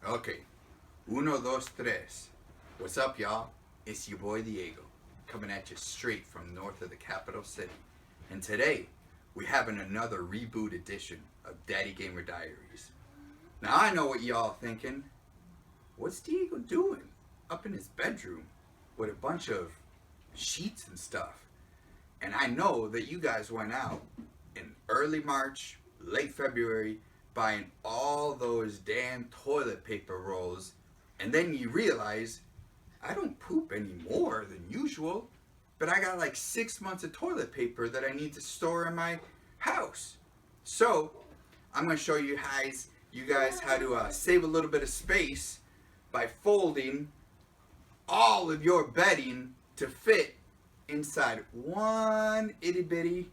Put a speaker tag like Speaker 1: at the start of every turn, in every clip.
Speaker 1: Okay. Uno, dos, tres. What's up, y'all? It's your boy Diego, coming at you straight from north of the capital city. And today, we're having another reboot edition of Daddy Gamer Diaries. Now, I know what y'all thinking. What's Diego doing up in his bedroom with a bunch of sheets and stuff? And I know that you guys went out in early March, late February, buying all those damn toilet paper rolls, and then you realize I don't poop any more than usual, but I got like 6 months of toilet paper that I need to store in my house. So I'm going to show you guys how to save a little bit of space by folding all of your bedding to fit inside one itty bitty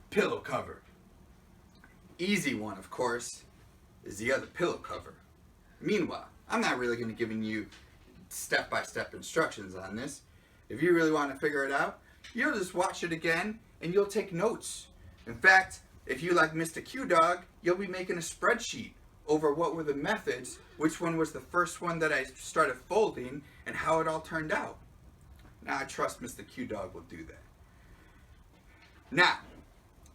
Speaker 1: pillow cover. Easy one, of course, is the other pillow cover. Meanwhile, I'm not really going to give you step-by-step instructions on this. If you really want to figure it out, you'll just watch it again and you'll take notes. In fact, if you like Mr. Q Dog, you'll be making a spreadsheet over what were the methods, which one was the first one that I started folding, and how it all turned out. Now, I trust Mr. Q Dog will do that. Now,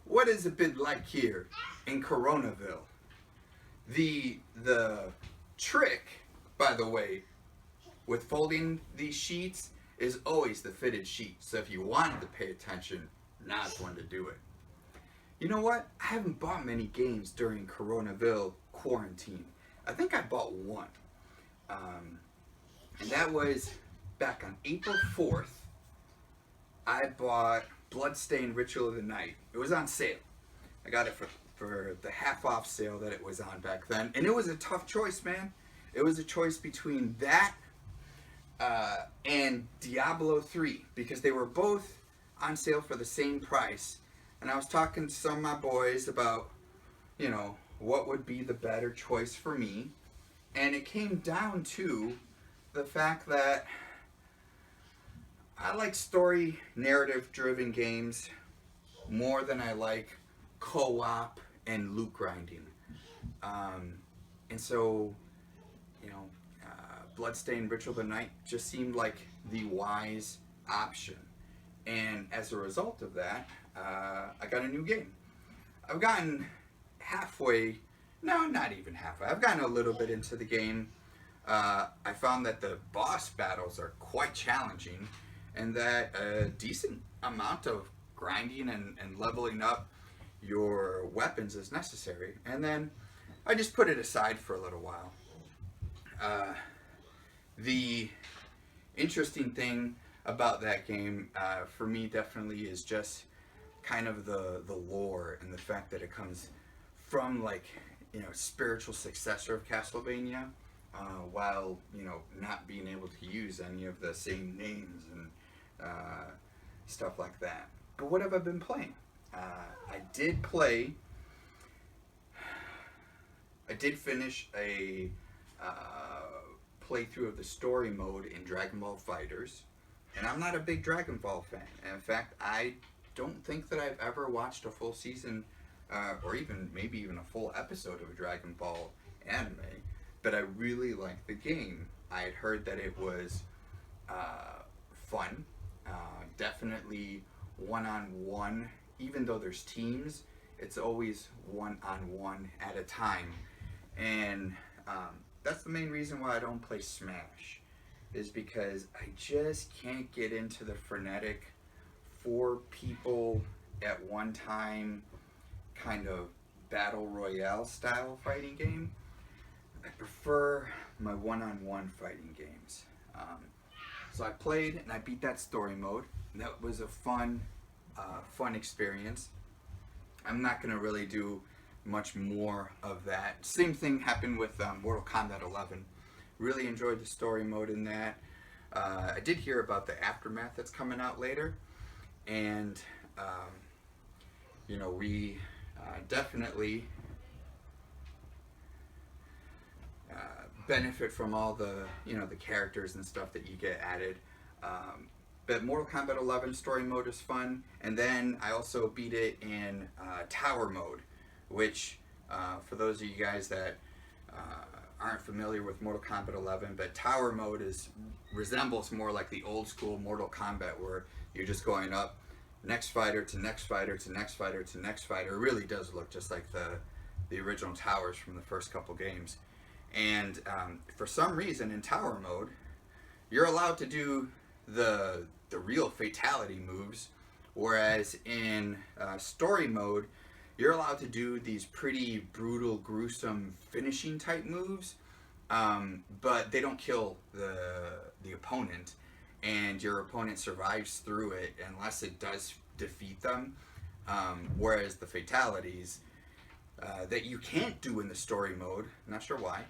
Speaker 1: what has it been like here in Coronaville? The trick, by the way, with folding these sheets is always the fitted sheet. So if you wanted to pay attention, now's when to do it. You know what? I haven't bought many games during Coronaville quarantine. I think I bought one. And that was back on April 4th. I bought Bloodstained Ritual of the Night. It was on sale. I got it for the half off sale that it was on back then. And it was a tough choice, man. It was a choice between that and Diablo 3, because they were both on sale for the same price. And I was talking to some of my boys about, what would be the better choice for me. And it came down to the fact that I like story narrative driven games more than I like co-op and loot grinding. And so, Bloodstained Ritual of the Night just seemed like the wise option. And as a result of that, I got a new game. I've gotten halfway, no, not even halfway. I've gotten a little bit into the game. I found that the boss battles are quite challenging, and that a decent amount of grinding and leveling up your weapons is necessary. And then I just put it aside for a little while. The interesting thing about that game, for me, definitely is just kind of the lore and the fact that it comes from spiritual successor of Castlevania, while not being able to use any of the same names and stuff like that. But what have I been playing? I did finish a playthrough of the story mode in Dragon Ball FighterZ, and I'm not a big Dragon Ball fan. And in fact, I don't think that I've ever watched a full season, or maybe even a full episode of a Dragon Ball anime, but I really liked the game. I had heard that it was fun, definitely one-on-one. Even though there's teams, it's always one-on-one at a time. And that's the main reason why I don't play Smash, is because I just can't get into the frenetic 4 people at one time kind of battle royale style fighting game. I prefer my one-on-one fighting games. So I played and I beat that story mode. That was a fun experience. I'm not going to really do much more of that. Same thing happened with Mortal Kombat 11. Really enjoyed the story mode in that. I did hear about the Aftermath that's coming out later. And, we definitely benefit from all the, the characters and stuff that you get added. But Mortal Kombat 11 story mode is fun. And then I also beat it in Tower mode, which for those of you guys that aren't familiar with Mortal Kombat 11, but tower mode resembles more like the old school Mortal Kombat, where you're just going up, next fighter to next fighter to next fighter to next fighter. It really does look just like the original towers from the first couple games. And for some reason in tower mode, you're allowed to do the real fatality moves, whereas in story mode, you're allowed to do these pretty brutal, gruesome finishing type moves, but they don't kill the opponent, and your opponent survives through it unless it does defeat them. Whereas the fatalities that you can't do in the story mode, I'm not sure why,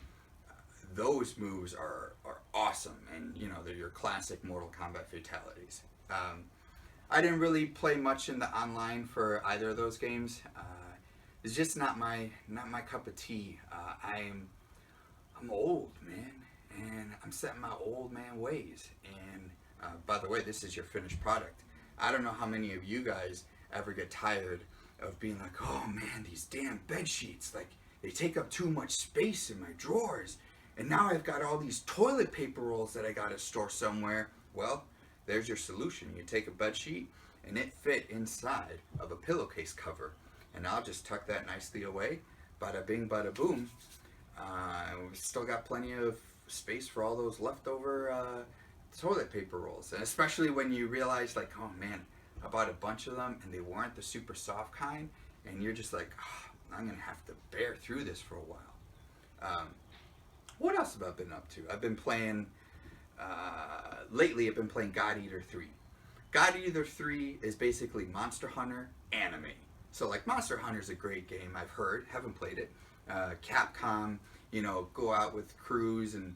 Speaker 1: those moves are awesome, and you know they're your classic Mortal Kombat fatalities. I didn't really play much in the online for either of those games. It's just not my cup of tea. I'm old, man, and I'm set in my old man ways. And by the way, this is your finished product. I don't know how many of you guys ever get tired of being like, oh man, these damn bed sheets, like they take up too much space in my drawers, and now I've got all these toilet paper rolls that I gotta store somewhere. Well, there's your solution. You take a bed sheet and it fit inside of a pillowcase cover, and I'll just tuck that nicely away. Bada bing, bada boom. We've still got plenty of space for all those leftover toilet paper rolls, and especially when you realize, like, oh man, I bought a bunch of them and they weren't the super soft kind, and you're just like, oh, I'm gonna have to bear through this for a while. What else have I been up to? I've been playing lately. I've been playing God Eater 3. God Eater 3 is basically Monster Hunter anime. So like Monster Hunter is a great game. I've heard, haven't played it. Capcom, you know, go out with crews and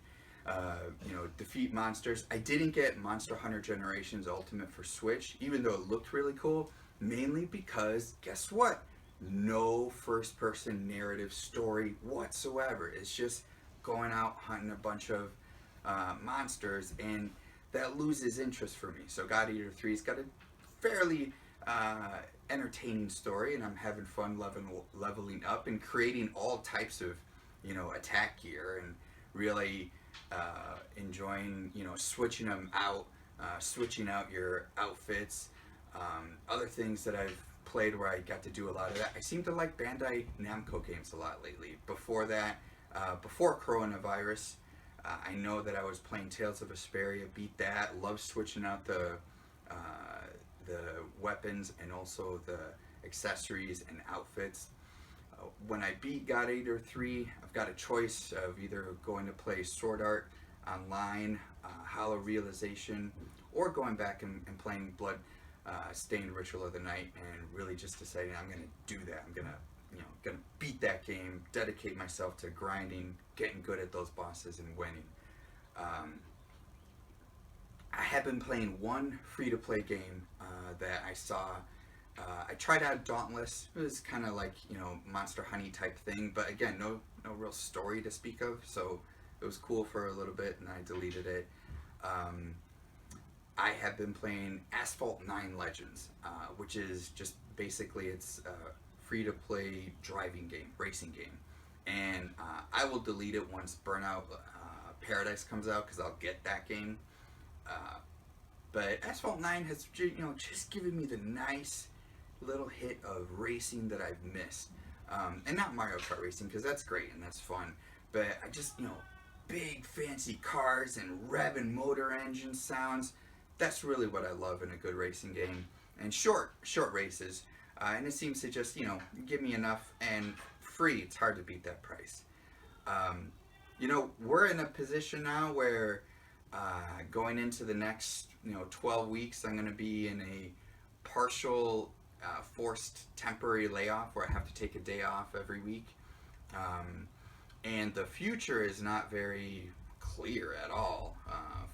Speaker 1: you know, defeat monsters. I didn't get Monster Hunter Generations Ultimate for Switch, even though it looked really cool, mainly because, guess what? No first-person narrative story whatsoever. It's just going out hunting a bunch of monsters, and that loses interest for me. So God Eater 3's got a fairly entertaining story, and I'm having fun leveling up and creating all types of, you know, attack gear, and really enjoying, you know, switching them out, switching out your outfits. Other things that I've played where I got to do a lot of that. I seem to like Bandai Namco games a lot lately. Before that, before coronavirus, I know that I was playing Tales of Vesperia, beat that, love switching out the weapons and also the accessories and outfits. When I beat God Eater 3, I've got a choice of either going to play Sword Art Online, Hollow Realization, or going back and playing Blood Stained Ritual of the Night, and really just deciding I'm going to do that. I'm going to beat that game, dedicate myself to grinding, getting good at those bosses, and winning. I have been playing one free-to-play game that I saw. I tried out Dauntless. It was kind of like, you know, Monster Honey type thing, but again, no real story to speak of, so it was cool for a little bit, and I deleted it. I have been playing Asphalt 9 Legends, which is just basically, it's a free-to-play driving game, racing game, and I will delete it once Burnout Paradise comes out, because I'll get that game. But Asphalt 9 has, you know, just given me the nice little hit of racing that I've missed. And not Mario Kart racing, because that's great and that's fun, but I just, you know, big fancy cars and revving motor engine sounds, that's really what I love in a good racing game. And short races, and it seems to just, you know, give me enough, and free, it's hard to beat that price. You know, we're in a position now where going into the next, you know, 12 weeks, I'm going to be in a partial forced temporary layoff where I have to take a day off every week. And the future is not very clear at all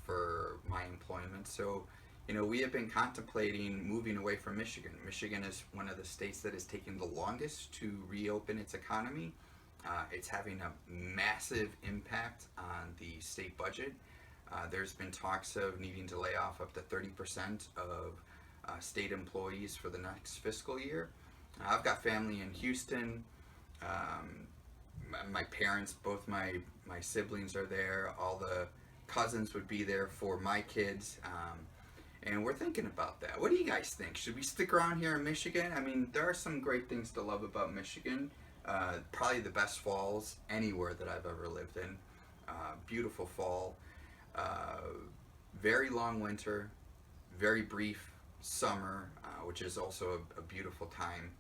Speaker 1: for my employment. So, you know, we have been contemplating moving away from Michigan. Michigan is one of the states that is taking the longest to reopen its economy. It's having a massive impact on the state budget. There's been talks of needing to lay off up to 30% of state employees for the next fiscal year. I've got family in Houston, my parents, both my siblings are there. All the cousins would be there for my kids. And we're thinking about that. What do you guys think? Should we stick around here in Michigan? I mean, there are some great things to love about Michigan. Probably the best falls anywhere that I've ever lived in. Beautiful fall, very long winter, very brief summer, which is also a beautiful time.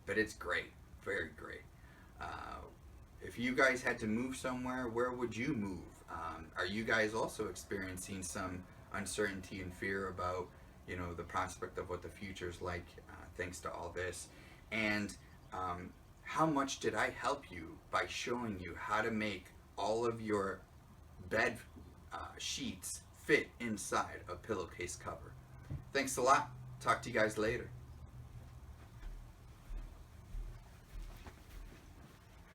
Speaker 1: But it's great, very great. Uh, if you guys had to move somewhere, where would you move? Are you guys also experiencing some uncertainty and fear about, the prospect of what the future is like, thanks to all this? And how much did I help you by showing you how to make all of your bed sheets fit inside a pillowcase cover? Thanks a lot. Talk to you guys later.